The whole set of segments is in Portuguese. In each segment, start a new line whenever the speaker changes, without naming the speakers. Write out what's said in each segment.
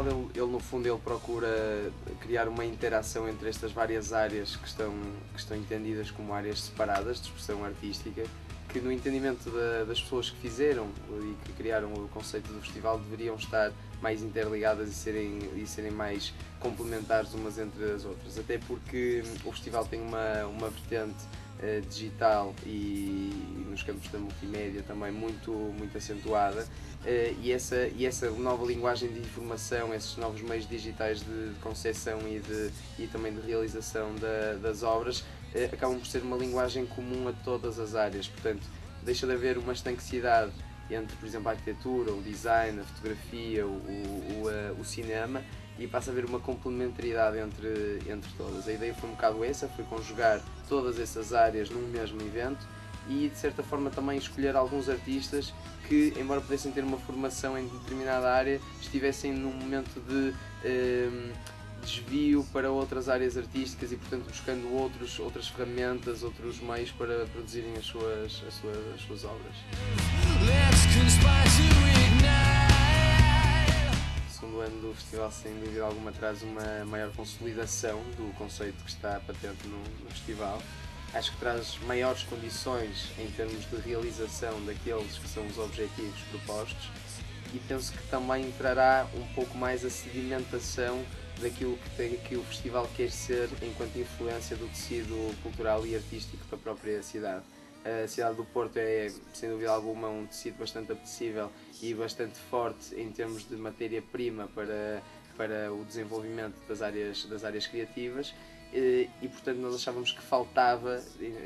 ele no fundo ele procura criar uma interação entre estas várias áreas que estão entendidas como áreas separadas de expressão artística, que no entendimento das pessoas que fizeram e que criaram o conceito do festival deveriam estar mais interligadas e serem mais complementares umas entre as outras, até porque o festival tem uma vertente digital e nos campos da multimédia também muito acentuada, e essa nova linguagem de informação, esses novos meios digitais de concepção e também de realização das obras acabam por ser uma linguagem comum a todas as áreas. Portanto, deixa de haver uma estanquicidade entre, por exemplo, a arquitetura, o design, a fotografia, o cinema, e passa a haver uma complementaridade entre todas. A ideia foi um bocado essa, foi conjugar todas essas áreas num mesmo evento e, de certa forma, também escolher alguns artistas que, embora pudessem ter uma formação em determinada área, estivessem num momento de desvio para outras áreas artísticas e, portanto, buscando outras ferramentas, outros meios para produzirem as suas obras. O segundo ano do festival, sem dúvida alguma, traz uma maior consolidação do conceito que está patente no festival. Acho que traz maiores condições em termos de realização daqueles que são os objetivos propostos, e penso que também trará um pouco mais a sedimentação daquilo que o festival quer ser enquanto influência do tecido cultural e artístico da própria cidade. A cidade do Porto é, sem dúvida alguma, um tecido bastante apetecível e bastante forte em termos de matéria-prima para o desenvolvimento das áreas criativas, e portanto nós achávamos que faltava,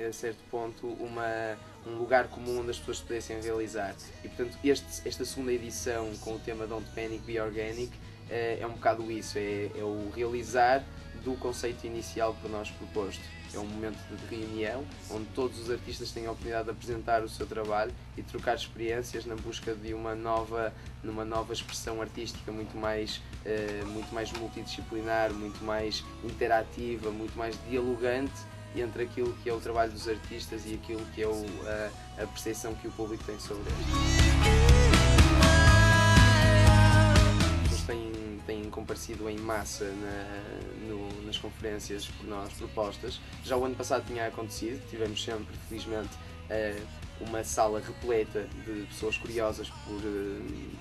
a certo ponto, um lugar comum onde as pessoas pudessem realizar. E portanto esta segunda edição, com o tema Don't Panic, Be Organic, é um bocado isso, é o realizar do conceito inicial por nós proposto. É um momento de reunião onde todos os artistas têm a oportunidade de apresentar o seu trabalho e trocar experiências na busca de uma nova expressão artística muito mais multidisciplinar, muito mais interativa, muito mais dialogante entre aquilo que é o trabalho dos artistas e aquilo que é a percepção que o público tem sobre eles. Têm comparecido em massa nas conferências por nós propostas. Já o ano passado tinha acontecido, tivemos sempre, felizmente, uma sala repleta de pessoas curiosas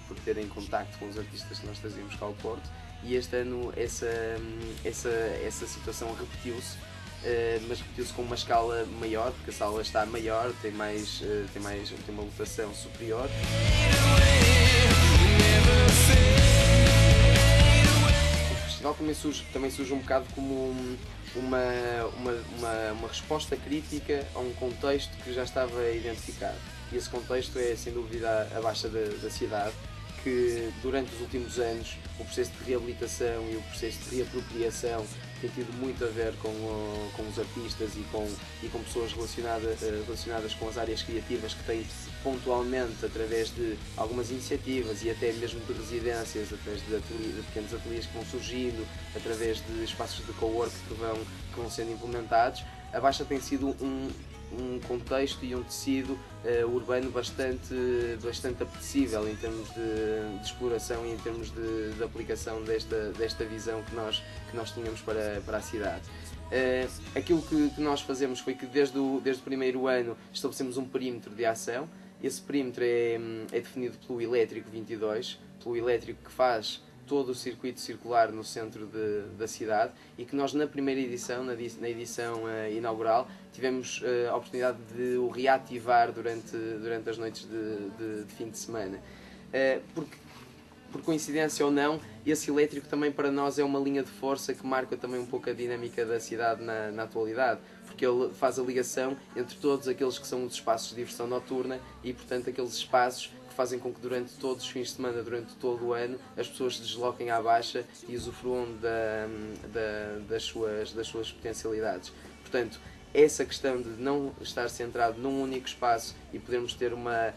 por terem contacto com os artistas que nós trazíamos cá ao Porto, e este ano essa situação repetiu-se, mas repetiu-se com uma escala maior, porque a sala está maior, tem uma lotação superior. O festival também surge um bocado como uma resposta crítica a um contexto que já estava identificado. E esse contexto é, sem dúvida, a Baixa da cidade, que durante os últimos anos o processo de reabilitação e o processo de reapropriação tem tido muito a ver com os artistas e com pessoas relacionadas com as áreas criativas, que têm pontualmente, através de algumas iniciativas e até mesmo de residências, através de pequenos ateliês que vão surgindo, através de espaços de co-work que vão sendo implementados. A Baixa tem sido um contexto e um tecido urbano bastante apetecível em termos de exploração e em termos de aplicação desta visão que nós tínhamos para a cidade. Aquilo que nós fazemos foi que desde o primeiro ano estabelecemos um perímetro de ação. Esse perímetro é definido pelo Elétrico 22, pelo elétrico que faz todo o circuito circular no centro da cidade, e que nós na primeira edição, na edição inaugural, tivemos a oportunidade de o reativar durante as noites de fim de semana. Porque, por coincidência ou não, esse elétrico também para nós é uma linha de força que marca também um pouco a dinâmica da cidade na atualidade, porque ele faz a ligação entre todos aqueles que são os espaços de diversão noturna e, portanto, aqueles espaços que fazem com que durante todos os fins de semana, durante todo o ano, as pessoas se desloquem à Baixa e usufruam das suas potencialidades. Portanto, essa questão de não estar centrado num único espaço e podermos ter uma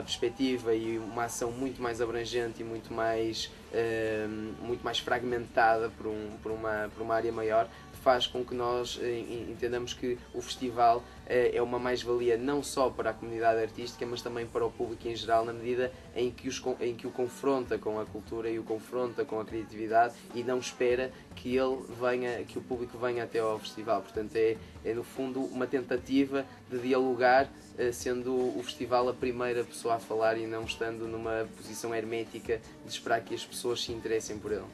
perspectiva e uma ação muito mais abrangente e muito mais fragmentada por uma área maior, faz com que nós entendamos que o festival é uma mais-valia não só para a comunidade artística, mas também para o público em geral, na medida em que o confronta com a cultura e o confronta com a criatividade e não espera que que o público venha até ao festival. Portanto, é no fundo uma tentativa de dialogar, sendo o festival a primeira pessoa a falar e não estando numa posição hermética de esperar que as pessoas se interessem por ele.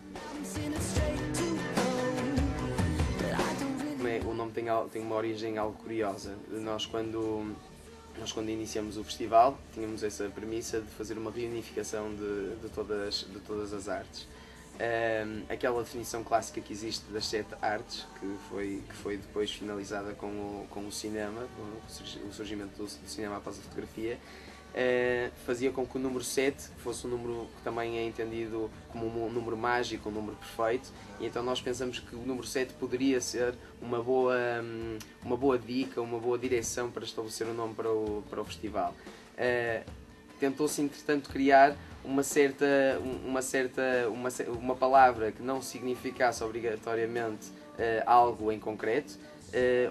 O nome tem uma origem algo curiosa. Nós quando iniciamos o festival, tínhamos essa premissa de fazer uma reunificação de todas as artes. Aquela definição clássica que existe das 7 artes, que foi depois finalizada com o cinema, o surgimento do cinema após a fotografia, fazia com que o número 7 fosse um número que também é entendido como um número mágico, um número perfeito, e então nós pensamos que o número 7 poderia ser uma boa dica, uma boa direção para estabelecer um nome para o festival. Tentou-se entretanto criar uma palavra que não significasse obrigatoriamente algo em concreto,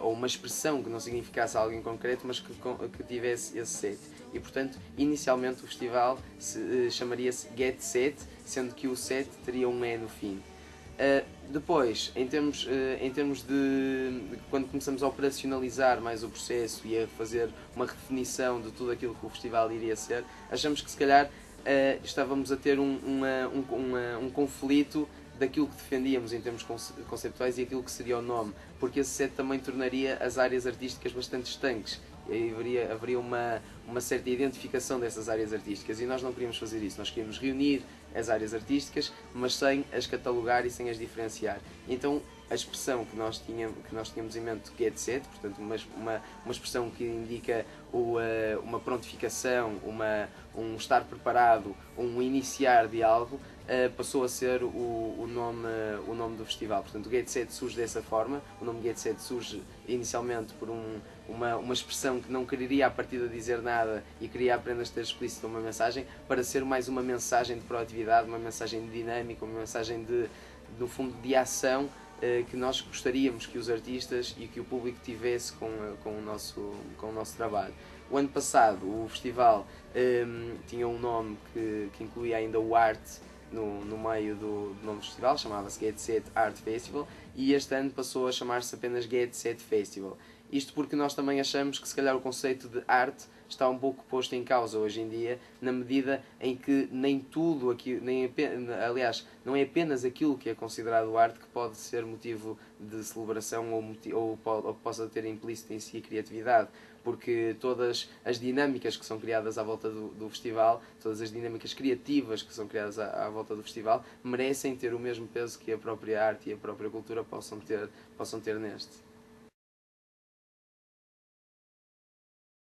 ou uma expressão que não significasse algo em concreto, mas que tivesse esse set. E portanto, inicialmente o festival chamaria-se Get Set, sendo que o set teria um E no fim. Depois, em termos de quando começamos a operacionalizar mais o processo e a fazer uma redefinição de tudo aquilo que o festival iria ser, achamos que se calhar estávamos a ter um conflito daquilo que defendíamos em termos conceptuais e aquilo que seria o nome, porque esse set também tornaria as áreas artísticas bastante estanques. E haveria uma certa identificação dessas áreas artísticas e nós não queríamos fazer isso, nós queríamos reunir as áreas artísticas, mas sem as catalogar e sem as diferenciar. Então a expressão que nós tínhamos em mente, Get Set, portanto uma expressão que indica uma prontificação, um estar preparado, um iniciar de algo, passou a ser o nome do festival. Portanto, o Get Set surge dessa forma. O nome Get Set surge inicialmente por uma expressão que não quereria a partida dizer nada e queria apenas ter explícito uma mensagem, para ser mais uma mensagem de proatividade, uma mensagem de dinâmica, uma mensagem no fundo, de ação, que nós gostaríamos que os artistas e que o público tivesse com o nosso trabalho. O ano passado o festival tinha um nome que incluía ainda o Art no meio do nome do festival, chamava-se Get Set Art Festival, e este ano passou a chamar-se apenas Get Set Festival. Isto porque nós também achamos que se calhar o conceito de arte está um pouco posto em causa hoje em dia, na medida em que nem tudo aqui, aliás, não é apenas aquilo que é considerado arte que pode ser motivo de celebração ou possa ter implícito em si a criatividade, porque todas as dinâmicas que são criadas à volta do festival, todas as dinâmicas criativas que são criadas à volta do festival, merecem ter o mesmo peso que a própria arte e a própria cultura possam ter neste.